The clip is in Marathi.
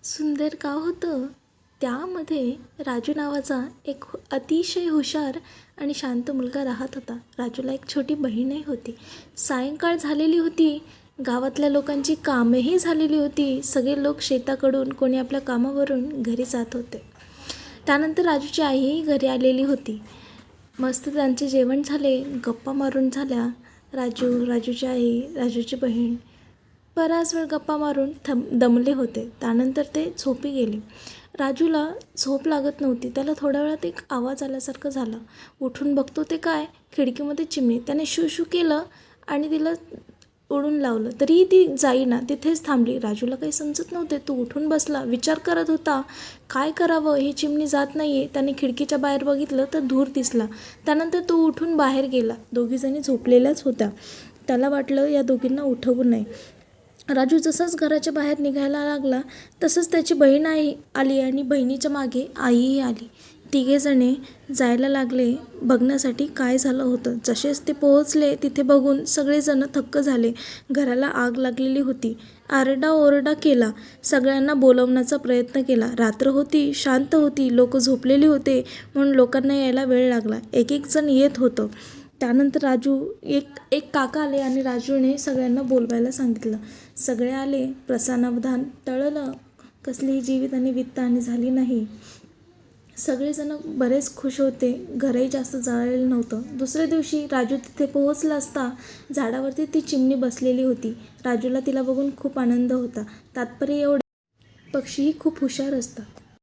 सुंदर गाव होतं. त्यामध्ये राजू नावाचा एक अतिशय हुशार आणि शांत मुलगा राहत होता. राजूला एक छोटी बहीणही होती. सायंकाळ झालेली होती. गावातल्या लोकांची कामेही झालेली होती. सगळे लोक शेताकडून कोणी आपल्या कामावरून घरी जात होते. त्यानंतर राजूची आईही घरी आलेली होती. मस्त त्यांचे जेवण झाले, गप्पा मारून झाल्या. राजूची आई, राजूची बहीण बराच वेळ गप्पा मारून दमले होते. त्यानंतर ते झोपी गेले. राजूला झोप लागत नव्हती. त्याला थोड्या वेळात एक आवाज आल्यासारखं झालं. उठून बघतो ते काय, खिडकीमध्ये चिमणी. त्याने शू शू केलं आणि तिला उडून लावलं. तरीही ती जाईना, तिथेच थांबली. राजूला काही समजत नव्हते. तो उठून बसला, विचार करत होता काय करावं, ही चिमणी जात नाही आहे. त्याने खिडकीच्या बाहेर बघितलं तर धूर दिसला. त्यानंतर तो उठून बाहेर गेला. दोघीजणी झोपलेल्याच होत्या. त्याला वाटलं या दोघींना उठवू नये. राजू जसाच घराच्या बाहेर निघायला लागला तसंच त्याची बहीण आली आणि बहिणीच्या मागे आईही आली. तिघेजणे जायला लागले बघण्यासाठी काय झालं होतं. जसेच ते पोहोचले तिथे बघून सगळेजण थक्क झाले. घराला आग लागलेली होती. आरडाओरडा केला. सगळ्यांना बोलवण्याचा प्रयत्न केला. रात्र होती, शांत होती, लोक झोपलेली होते म्हणून लोकांना यायला वेळ लागला. एक एक जण येत होतं. त्यानंतर एक काका आले आणि राजूने सगळ्यांना बोलवायला सांगितलं. सगळे आले. प्रसानावधान टळलं. कसलीही जीवित आणि वित्तहानी झाली नाही. सगळेजण बरेच खुश होते. घरही जास्त जळालेलं नव्हतं. दुसऱ्या दिवशी राजू तिथे पोहोचला असता झाडावरती ती चिमणी बसलेली होती. राजूला तिला बघून खूप आनंद होता. तात्पर्य एवढे, पक्षीही खूप हुशार असतात.